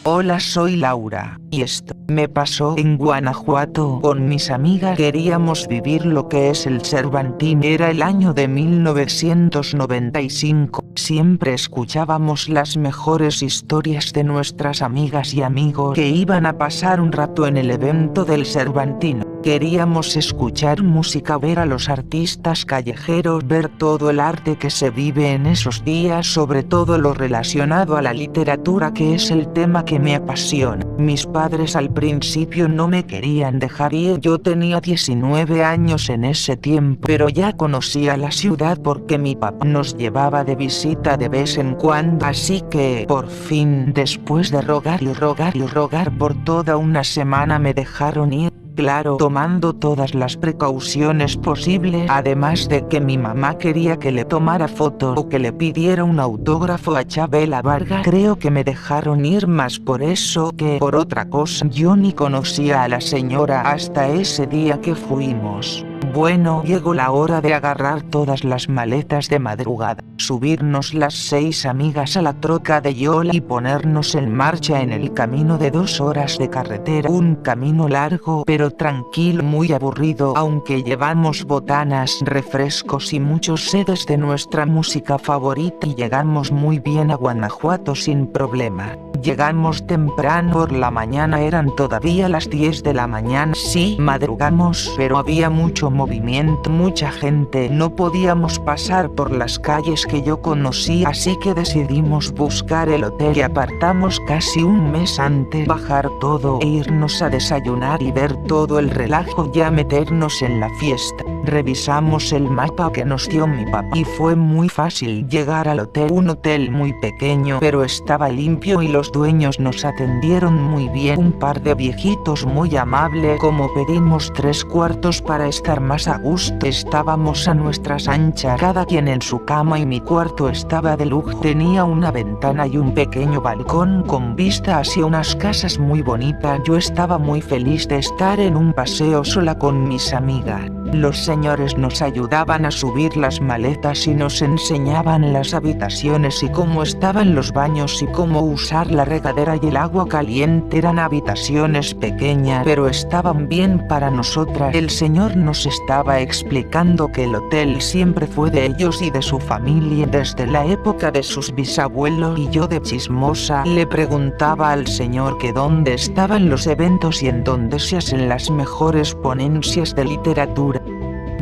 Hola, soy Laura, y esto me pasó en Guanajuato. Con mis amigas queríamos vivir lo que es el Cervantín. Era el año de 1995. Siempre escuchábamos las mejores historias de nuestras amigas y amigos que iban a pasar un rato en el evento del Cervantino. Queríamos escuchar música, ver a los artistas callejeros, ver todo el arte que se vive en esos días, sobre todo lo relacionado a la literatura, que es el tema que me apasiona. Mis padres al principio no me querían dejar ir. Yo tenía 19 años en ese tiempo, pero ya conocía la ciudad porque mi papá nos llevaba de visita de vez en cuando. Así que, por fin, después de rogar y rogar y rogar por toda una semana, me dejaron ir. Claro, tomando todas las precauciones posibles, además de que mi mamá quería que le tomara foto o que le pidiera un autógrafo a Chabela Vargas. Creo que me dejaron ir más por eso que por otra cosa. Yo ni conocía a la señora hasta ese día que fuimos. Bueno, llegó la hora de agarrar todas las maletas de madrugada, subirnos las 6 amigas a la troca de Yola y ponernos en marcha en el camino de 2 horas de carretera. Un camino largo pero tranquilo, muy aburrido, aunque llevamos botanas, refrescos y muchos CDs de nuestra música favorita, y llegamos muy bien a Guanajuato sin problema. Llegamos temprano por la mañana, eran todavía las 10 de la mañana. Sí, madrugamos, pero había mucho movimiento, mucha gente. No podíamos pasar por las calles que yo conocía, así que decidimos buscar el hotel que apartamos casi un mes antes, bajar todo e irnos a desayunar y ver todo el relajo, ya meternos en la fiesta. Revisamos el mapa que nos dio mi papá y fue muy fácil llegar al hotel. Un hotel muy pequeño, pero estaba limpio y los dueños nos atendieron muy bien. Un par de viejitos muy amables. Como pedimos 3 cuartos para estar más a gusto, estábamos a nuestras anchas, cada quien en su cama, y mi cuarto estaba de lujo. Tenía una ventana y un pequeño balcón con vista hacia unas casas muy bonitas. Yo estaba muy feliz de estar en un paseo sola con mis amigas. Los señores nos ayudaban a subir las maletas y nos enseñaban las habitaciones y cómo estaban los baños y cómo usar la regadera y el agua caliente. Eran habitaciones pequeñas, pero estaban bien para nosotras. El señor nos estaba explicando que el hotel siempre fue de ellos y de su familia desde la época de sus bisabuelos, y yo, de chismosa, le preguntaba al señor que dónde estaban los eventos y en dónde se hacen las mejores ponencias de literatura.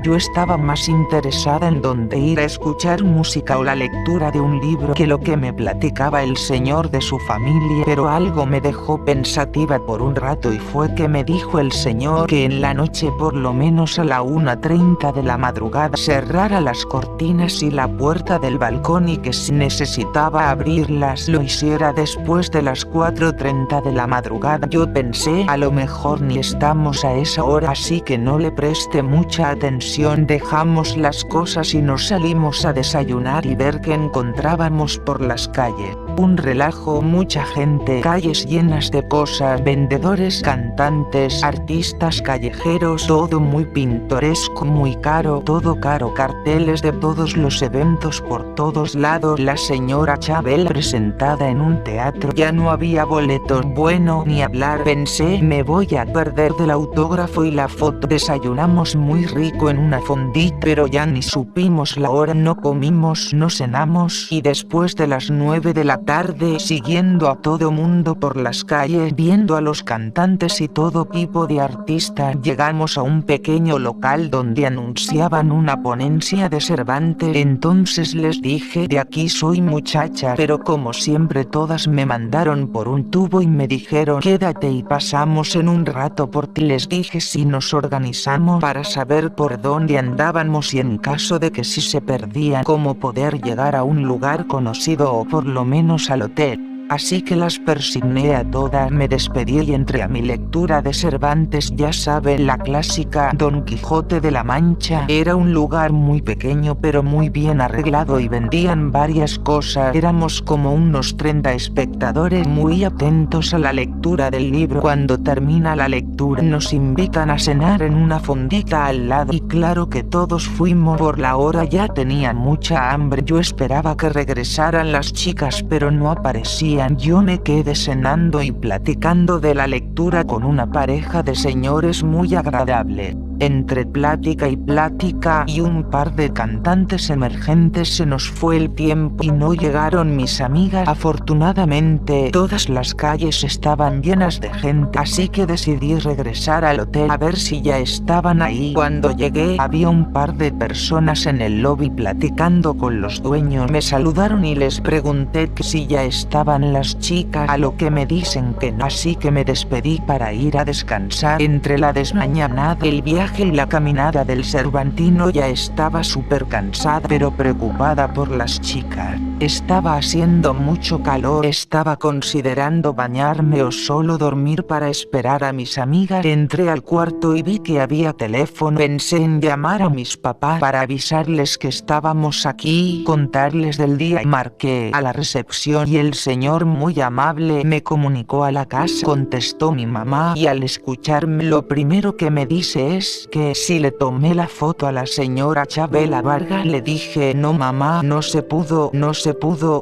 Yo estaba más interesada en dónde ir a escuchar música o la lectura de un libro que lo que me platicaba el señor de su familia, pero algo me dejó pensativa por un rato, y fue que me dijo el señor que en la noche, por lo menos a la 1:30 de la madrugada, cerrara las cortinas y la puerta del balcón, y que si necesitaba abrirlas lo hiciera después de las 4:30 de la madrugada. Yo pensé, a lo mejor ni estamos a esa hora, así que no le presté mucha atención. Dejamos las cosas y nos salimos a desayunar y ver qué encontrábamos por las calles. Un relajo, mucha gente, calles llenas de cosas, vendedores, cantantes, artistas callejeros, todo muy pintoresco, muy caro, todo caro, carteles de todos los eventos por todos lados. La señora Chabela presentada en un teatro, ya no había boletos. Bueno, ni hablar, pensé, me voy a perder del autógrafo y la foto. Desayunamos muy rico en una fondita, pero ya ni supimos la hora, no comimos, no cenamos, y después de las 9 de la tarde, siguiendo a todo mundo por las calles, viendo a los cantantes y todo tipo de artistas, llegamos a un pequeño local donde anunciaban una ponencia de Cervantes. Entonces les dije, de aquí soy muchacha, pero como siempre todas me mandaron por un tubo y me dijeron, quédate y pasamos en un rato por ti. Les dije si nos organizamos para saber por dónde andábamos y en caso de que si se perdían, cómo poder llegar a un lugar conocido o por lo menos al hotel. Así que las persigné a todas, me despedí y entré a mi lectura de Cervantes, ya saben, la clásica Don Quijote de la Mancha. Era un lugar muy pequeño pero muy bien arreglado y vendían varias cosas. Éramos como unos 30 espectadores muy atentos a la lectura del libro. Cuando termina la lectura nos invitan a cenar en una fondita al lado, y claro que todos fuimos. Por la hora ya tenía mucha hambre. Yo esperaba que regresaran las chicas pero no aparecían. día yo me quedé cenando y platicando de la lectura con una pareja de señores muy agradable. Entre plática y un par de cantantes emergentes se nos fue el tiempo y no llegaron mis amigas. Afortunadamente todas las calles estaban llenas de gente, así que decidí regresar al hotel a ver si ya estaban ahí. Cuando llegué había un par de personas en el lobby platicando con los dueños. Me saludaron y les pregunté que si ya estaban las chicas, a lo que me dicen que no, así que me despedí para ir a descansar. Entre la desmañanada, el viaje y la caminada del Cervantino ya estaba súper cansada pero preocupada por las chicas. Estaba haciendo mucho calor, estaba considerando bañarme o solo dormir para esperar a mis amigas. Entré al cuarto y vi que había teléfono. Pensé en llamar a mis papás para avisarles que estábamos aquí, contarles del día. Marqué a la recepción y el señor muy amable me comunicó a la casa. Contestó mi mamá y al escucharme lo primero que me dice es que si le tomé la foto a la señora Chabela Vargas. Le dije no mamá, no se pudo.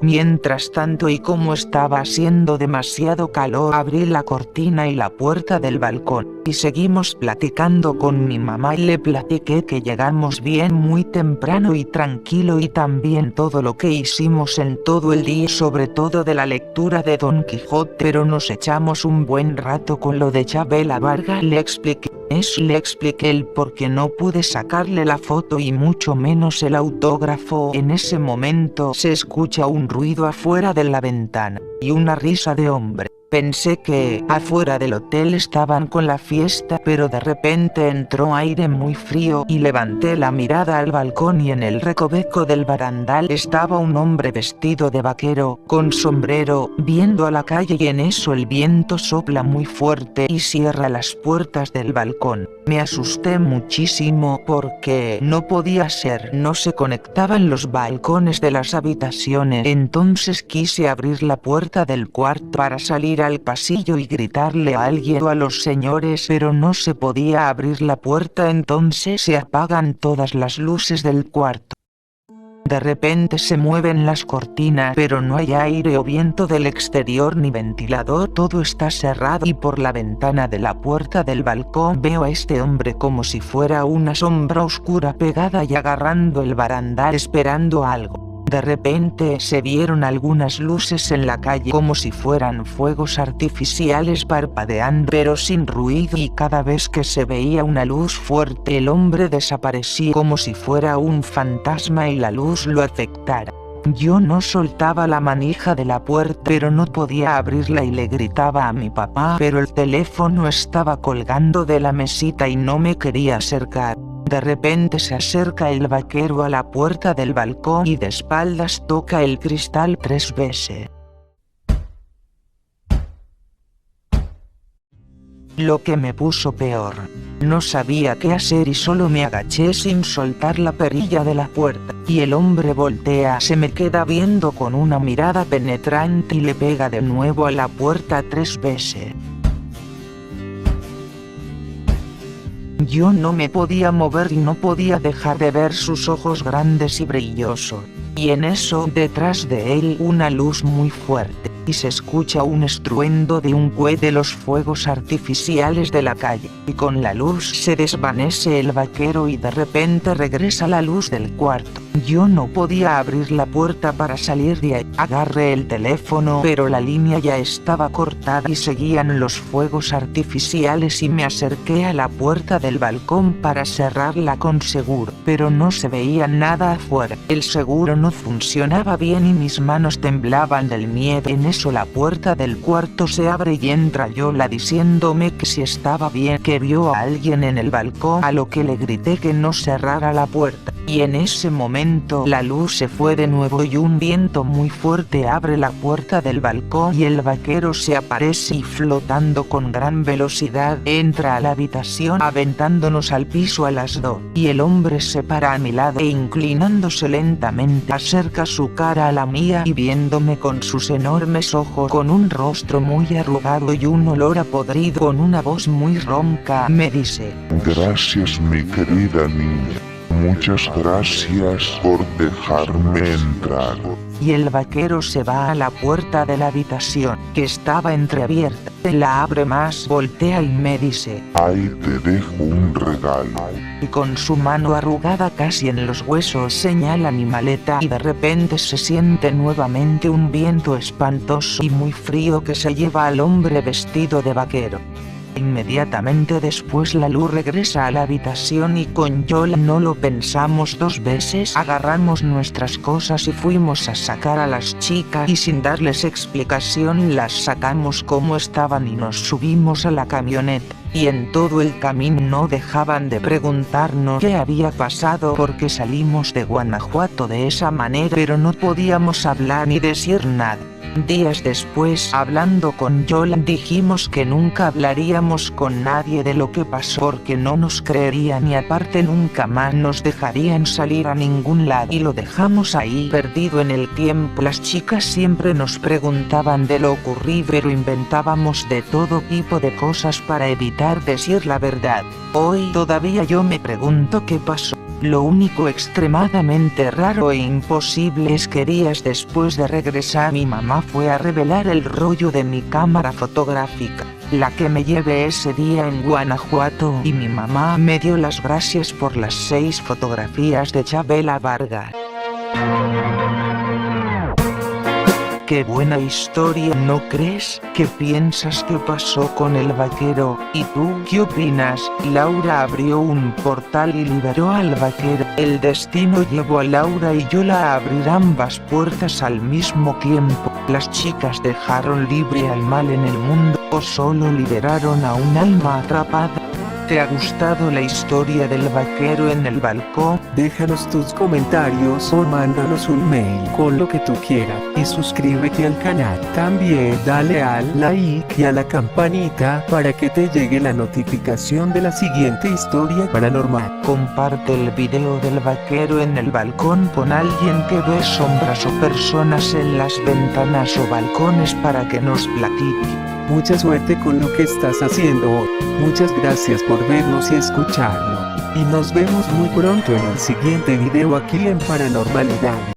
Mientras tanto y como estaba haciendo demasiado calor, abrí la cortina y la puerta del balcón y seguimos platicando con mi mamá y le platiqué que llegamos bien muy temprano y tranquilo y también todo lo que hicimos en todo el día, sobre todo de la lectura de Don Quijote, pero nos echamos un buen rato con lo de Chabela Vargas. Le expliqué el por qué no pude sacarle la foto y mucho menos el autógrafo. En ese momento se escucha un ruido afuera de la ventana y una risa de hombre. Pensé que afuera del hotel estaban con la fiesta, pero de repente entró aire muy frío y levanté la mirada al balcón y en el recoveco del barandal estaba un hombre vestido de vaquero, con sombrero, viendo a la calle y en eso el viento sopla muy fuerte y cierra las puertas del balcón. Me asusté muchísimo porque no podía ser, no se conectaban los balcones de las habitaciones. Entonces quise abrir la puerta del cuarto para salir al pasillo y gritarle a alguien o a los señores, pero no se podía abrir la puerta. Entonces se apagan todas las luces del cuarto. De repente se mueven las cortinas, pero no hay aire o viento del exterior ni ventilador, todo está cerrado y por la ventana de la puerta del balcón veo a este hombre como si fuera una sombra oscura pegada y agarrando el barandal esperando algo. De repente se vieron algunas luces en la calle como si fueran fuegos artificiales parpadeando pero sin ruido y cada vez que se veía una luz fuerte el hombre desaparecía como si fuera un fantasma y la luz lo afectara. Yo no soltaba la manija de la puerta pero no podía abrirla y le gritaba a mi papá pero el teléfono estaba colgando de la mesita y no me quería acercar. De repente se acerca el vaquero a la puerta del balcón y de espaldas toca el cristal 3 veces. Lo que me puso peor. No sabía qué hacer y solo me agaché sin soltar la perilla de la puerta. Y el hombre voltea, se me queda viendo con una mirada penetrante y le pega de nuevo a la puerta 3 veces. Yo no me podía mover y no podía dejar de ver sus ojos grandes y brillosos. Y en eso, detrás de él, una luz muy fuerte, y se escucha un estruendo de un cohete de los fuegos artificiales de la calle, y con la luz se desvanece el vaquero y de repente regresa la luz del cuarto. Yo no podía abrir la puerta para salir de ahí. Agarré el teléfono, pero la línea ya estaba cortada y seguían los fuegos artificiales y me acerqué a la puerta del balcón para cerrarla con seguro, pero no se veía nada afuera. El seguro no funcionaba bien y mis manos temblaban del miedo. En eso la puerta del cuarto se abre y entra Yola diciéndome que si estaba bien, que vio a alguien en el balcón, a lo que le grité que no cerrara la puerta. Y en ese momento la luz se fue de nuevo y un viento muy fuerte abre la puerta del balcón y el vaquero se aparece y flotando con gran velocidad entra a la habitación aventándonos al piso a las dos. Y el hombre se para a mi lado e inclinándose lentamente acerca su cara a la mía y viéndome con sus enormes ojos, con un rostro muy arrugado y un olor a podrido, con una voz muy ronca, me dice: Gracias, mi querida niña. Muchas gracias por dejarme entrar. y el vaquero se va a la puerta de la habitación, que estaba entreabierta. La abre más, voltea y me dice: ahí te dejo un regalo. Y con su mano arrugada casi en los huesos señala mi maleta, y de repente se siente nuevamente un viento espantoso y muy frío que se lleva al hombre vestido de vaquero. Inmediatamente después la luz regresa a la habitación y con Yola no lo pensamos dos veces, agarramos nuestras cosas y fuimos a sacar a las chicas y sin darles explicación las sacamos como estaban y nos subimos a la camioneta. Y en todo el camino no dejaban de preguntarnos qué había pasado porque salimos de Guanajuato de esa manera, pero no podíamos hablar ni decir nada. Días después, hablando con Yola, dijimos que nunca hablaríamos con nadie de lo que pasó porque no nos creerían y aparte nunca más nos dejarían salir a ningún lado, y lo dejamos ahí perdido en el tiempo. Las chicas siempre nos preguntaban de lo ocurrido, pero inventábamos de todo tipo de cosas para evitar decir la verdad. Hoy todavía yo me pregunto qué pasó. Lo único extremadamente raro e imposible es que días después de regresar mi mamá fue a revelar el rollo de mi cámara fotográfica, la que me llevé ese día en Guanajuato, y mi mamá me dio las gracias por las 6 fotografías de Chabela Vargas. Qué buena historia, ¿no crees? ¿Qué piensas que pasó con el vaquero? ¿Y tú qué opinas? Laura abrió un portal y liberó al vaquero. El destino llevó a Laura y Yola a abrir ambas puertas al mismo tiempo. Las chicas dejaron libre al mal en el mundo o solo liberaron a un alma atrapada. ¿Te ha gustado la historia del vaquero en el balcón? Déjanos tus comentarios o mándanos un mail con lo que tú quieras y suscríbete al canal. También dale al like y a la campanita para que te llegue la notificación de la siguiente historia paranormal. Comparte el video del vaquero en el balcón con alguien que ve sombras o personas en las ventanas o balcones para que nos platique. Mucha suerte con lo que estás haciendo hoy. Muchas gracias por vernos y escucharnos. Y nos vemos muy pronto en el siguiente video aquí en Paranormalidad.